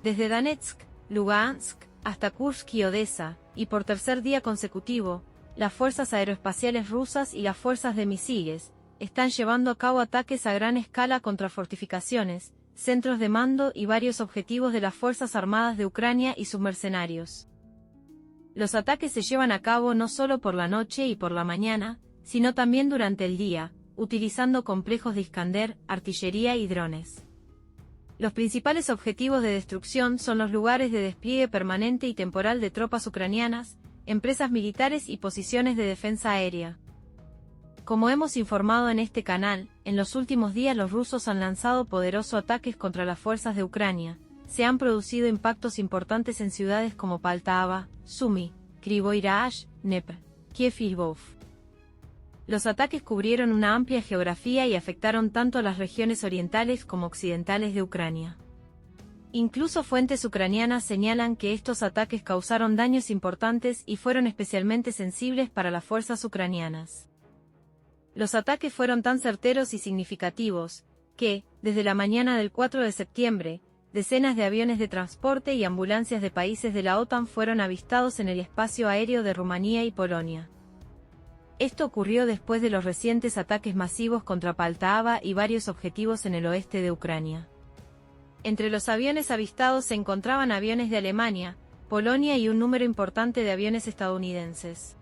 Desde Donetsk, Lugansk, hasta Kursk y Odessa, y por tercer día consecutivo, las fuerzas aeroespaciales rusas y las fuerzas de misiles están llevando a cabo ataques a gran escala contra fortificaciones, centros de mando y varios objetivos de las Fuerzas Armadas de Ucrania y sus mercenarios. Los ataques se llevan a cabo no solo por la noche y por la mañana, sino también durante el día, utilizando complejos de Iskander, artillería y drones. Los principales objetivos de destrucción son los lugares de despliegue permanente y temporal de tropas ucranianas, empresas militares y posiciones de defensa aérea. Como hemos informado en este canal, en los últimos días los rusos han lanzado poderosos ataques contra las fuerzas de Ucrania. Se han producido impactos importantes en ciudades como Poltava, Sumy, Kryvyi Rih, Dnepr, Kiev y Lvov. Los ataques cubrieron una amplia geografía y afectaron tanto a las regiones orientales como occidentales de Ucrania. Incluso fuentes ucranianas señalan que estos ataques causaron daños importantes y fueron especialmente sensibles para las fuerzas ucranianas. Los ataques fueron tan certeros y significativos, que, desde la mañana del 4 de septiembre, decenas de aviones de transporte y ambulancias de países de la OTAN fueron avistados en el espacio aéreo de Rumanía y Polonia. Esto ocurrió después de los recientes ataques masivos contra Poltava y varios objetivos en el oeste de Ucrania. Entre los aviones avistados se encontraban aviones de Alemania, Polonia y un número importante de aviones estadounidenses.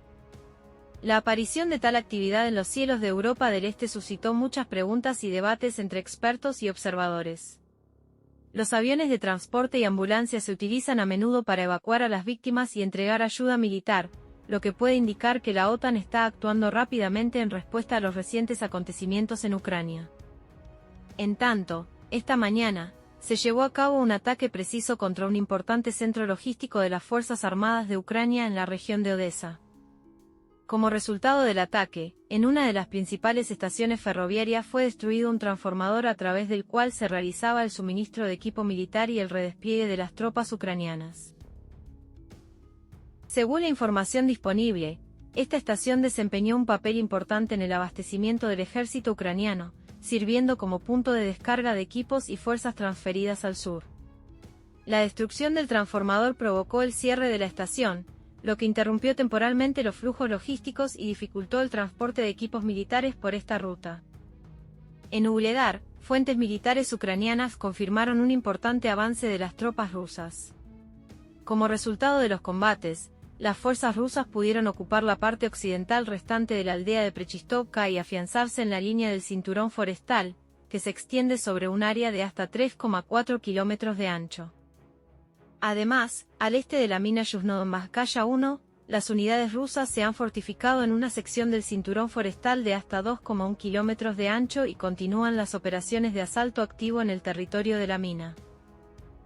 La aparición de tal actividad en los cielos de Europa del Este suscitó muchas preguntas y debates entre expertos y observadores. Los aviones de transporte y ambulancias se utilizan a menudo para evacuar a las víctimas y entregar ayuda militar, lo que puede indicar que la OTAN está actuando rápidamente en respuesta a los recientes acontecimientos en Ucrania. En tanto, esta mañana, se llevó a cabo un ataque preciso contra un importante centro logístico de las Fuerzas Armadas de Ucrania en la región de Odessa. Como resultado del ataque, en una de las principales estaciones ferroviarias fue destruido un transformador a través del cual se realizaba el suministro de equipo militar y el redespliegue de las tropas ucranianas. Según la información disponible, esta estación desempeñó un papel importante en el abastecimiento del ejército ucraniano, sirviendo como punto de descarga de equipos y fuerzas transferidas al sur. La destrucción del transformador provocó el cierre de la estación, lo que interrumpió temporalmente los flujos logísticos y dificultó el transporte de equipos militares por esta ruta. En Vuhledar, fuentes militares ucranianas confirmaron un importante avance de las tropas rusas. Como resultado de los combates, las fuerzas rusas pudieron ocupar la parte occidental restante de la aldea de Prechistovka y afianzarse en la línea del cinturón forestal, que se extiende sobre un área de hasta 3,4 kilómetros de ancho. Además, al este de la mina Yuzhno-Donbaskaya 1, las unidades rusas se han fortificado en una sección del cinturón forestal de hasta 2,1 kilómetros de ancho y continúan las operaciones de asalto activo en el territorio de la mina.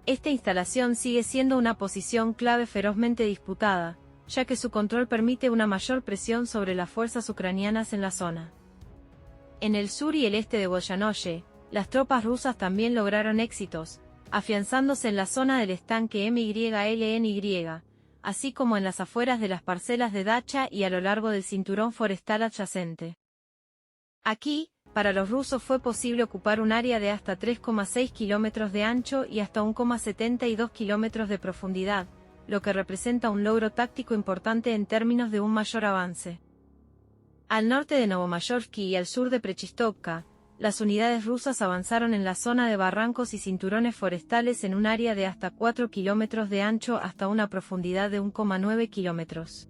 Esta instalación sigue siendo una posición clave ferozmente disputada, ya que su control permite una mayor presión sobre las fuerzas ucranianas en la zona. En el sur y el este de Boyanoye, las tropas rusas también lograron éxitos, afianzándose en la zona del estanque MYLNY, así como en las afueras de las parcelas de Dacha y a lo largo del cinturón forestal adyacente. Aquí, para los rusos fue posible ocupar un área de hasta 3,6 kilómetros de ancho y hasta 1,72 kilómetros de profundidad, lo que representa un logro táctico importante en términos de un mayor avance. Al norte de Novomayorsky y al sur de Prechistovka, las unidades rusas avanzaron en la zona de barrancos y cinturones forestales en un área de hasta 4 kilómetros de ancho hasta una profundidad de 1,9 kilómetros.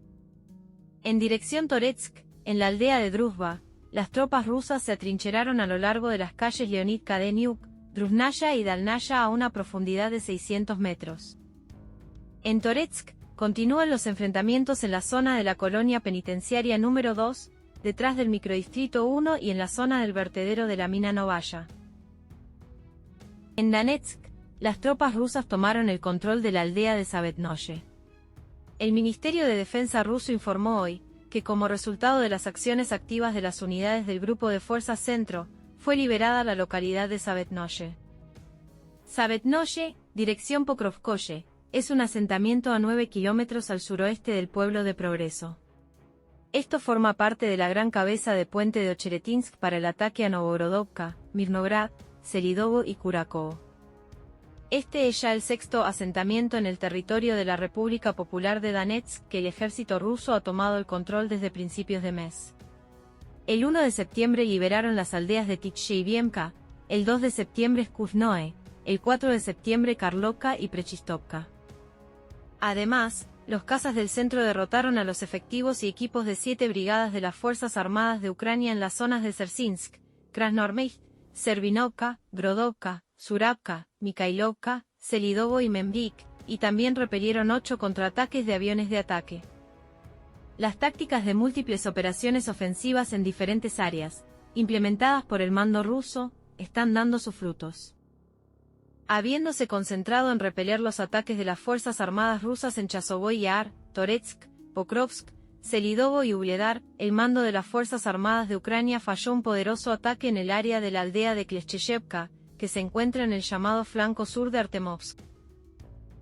En dirección Toretsk, en la aldea de Druzhba, las tropas rusas se atrincheraron a lo largo de las calles Leonid Kadeniuk, Drusnaya y Dalnaya a una profundidad de 600 metros. En Toretsk, continúan los enfrentamientos en la zona de la colonia penitenciaria número 2, detrás del microdistrito 1 y en la zona del vertedero de la mina Novaya. En Donetsk, las tropas rusas tomaron el control de la aldea de Zavetnoye. El Ministerio de Defensa ruso informó hoy, que como resultado de las acciones activas de las unidades del Grupo de Fuerzas Centro, fue liberada la localidad de Zavetnoye. Zavetnoye, dirección Pokrovskoye, es un asentamiento a 9 kilómetros al suroeste del pueblo de Progreso. Esto forma parte de la gran cabeza de puente de Ocheretinsk para el ataque a Novogorodovka, Mirnograd, Selidovo y Kurakovo. Este es ya el sexto asentamiento en el territorio de la República Popular de Donetsk que el ejército ruso ha tomado el control desde principios de mes. El 1 de septiembre liberaron las aldeas de Titshe y Viemka, el 2 de septiembre Skuznoe, el 4 de septiembre Karlovka y Prechistovka. Además, los cazas del centro derrotaron a los efectivos y equipos de 7 brigadas de las Fuerzas Armadas de Ucrania en las zonas de Sersinsk, Krasnoarmeysk, Servinovka, Grodovka, Surabka, Mikhailovka, Selidovo y Membrik, y también repelieron 8 contraataques de aviones de ataque. Las tácticas de múltiples operaciones ofensivas en diferentes áreas, implementadas por el mando ruso, están dando sus frutos. Habiéndose concentrado en repeler los ataques de las Fuerzas Armadas rusas en Chasovoy Yar, Toretsk, Pokrovsk, Selidovo y Uledar, el mando de las Fuerzas Armadas de Ucrania falló un poderoso ataque en el área de la aldea de Kleshchevka, que se encuentra en el llamado flanco sur de Artemovsk.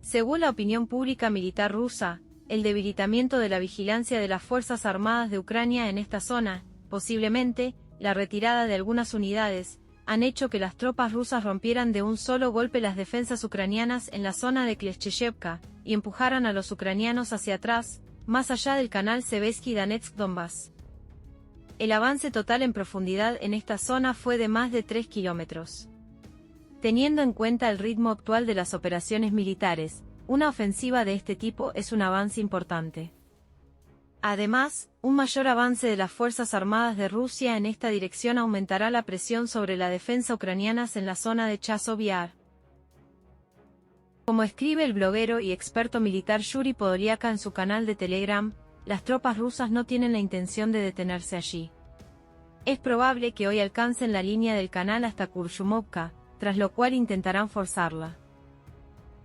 Según la opinión pública militar rusa, el debilitamiento de la vigilancia de las Fuerzas Armadas de Ucrania en esta zona, posiblemente, la retirada de algunas unidades, han hecho que las tropas rusas rompieran de un solo golpe las defensas ucranianas en la zona de Kleshchevka, y empujaran a los ucranianos hacia atrás, más allá del canal Seversky-Donetsk-Donbass. El avance total en profundidad en esta zona fue de más de 3 kilómetros. Teniendo en cuenta el ritmo actual de las operaciones militares, una ofensiva de este tipo es un avance importante. Además, un mayor avance de las Fuerzas Armadas de Rusia en esta dirección aumentará la presión sobre la defensa ucraniana en la zona de Chazov Yar. Como escribe el bloguero y experto militar Yuri Podoliaka en su canal de Telegram, las tropas rusas no tienen la intención de detenerse allí. Es probable que hoy alcancen la línea del canal hasta Kurchumovka, tras lo cual intentarán forzarla.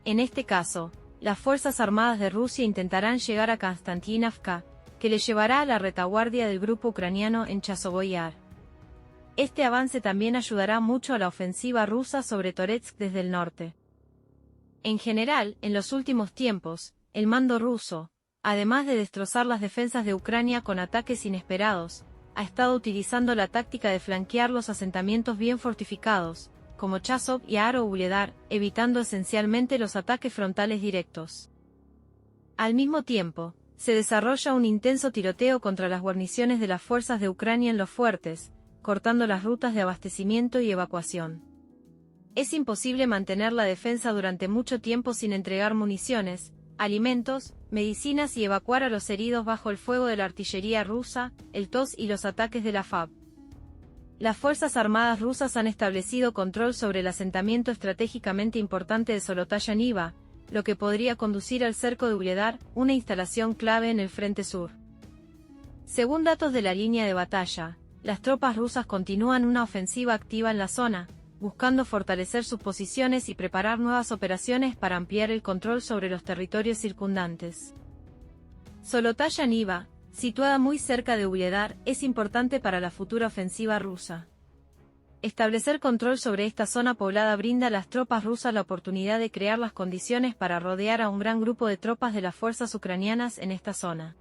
En este caso, las Fuerzas Armadas de Rusia intentarán llegar a Konstantinivka, que le llevará a la retaguardia del grupo ucraniano en Chasovoy Yar. Este avance también ayudará mucho a la ofensiva rusa sobre Toretsk desde el norte. En general, en los últimos tiempos, el mando ruso, además de destrozar las defensas de Ucrania con ataques inesperados, ha estado utilizando la táctica de flanquear los asentamientos bien fortificados, como Chazov Yar o Uledar, evitando esencialmente los ataques frontales directos. Al mismo tiempo, se desarrolla un intenso tiroteo contra las guarniciones de las fuerzas de Ucrania en los fuertes, cortando las rutas de abastecimiento y evacuación. Es imposible mantener la defensa durante mucho tiempo sin entregar municiones, alimentos, medicinas y evacuar a los heridos bajo el fuego de la artillería rusa, el TOS y los ataques de la FAB. Las Fuerzas Armadas rusas han establecido control sobre el asentamiento estratégicamente importante de Zolotaya Niva, lo que podría conducir al cerco de Uledar, una instalación clave en el frente sur. Según datos de la línea de batalla, las tropas rusas continúan una ofensiva activa en la zona, buscando fortalecer sus posiciones y preparar nuevas operaciones para ampliar el control sobre los territorios circundantes. Zolotaya Niva, situada muy cerca de Uledar, es importante para la futura ofensiva rusa. Establecer control sobre esta zona poblada brinda a las tropas rusas la oportunidad de crear las condiciones para rodear a un gran grupo de tropas de las fuerzas ucranianas en esta zona.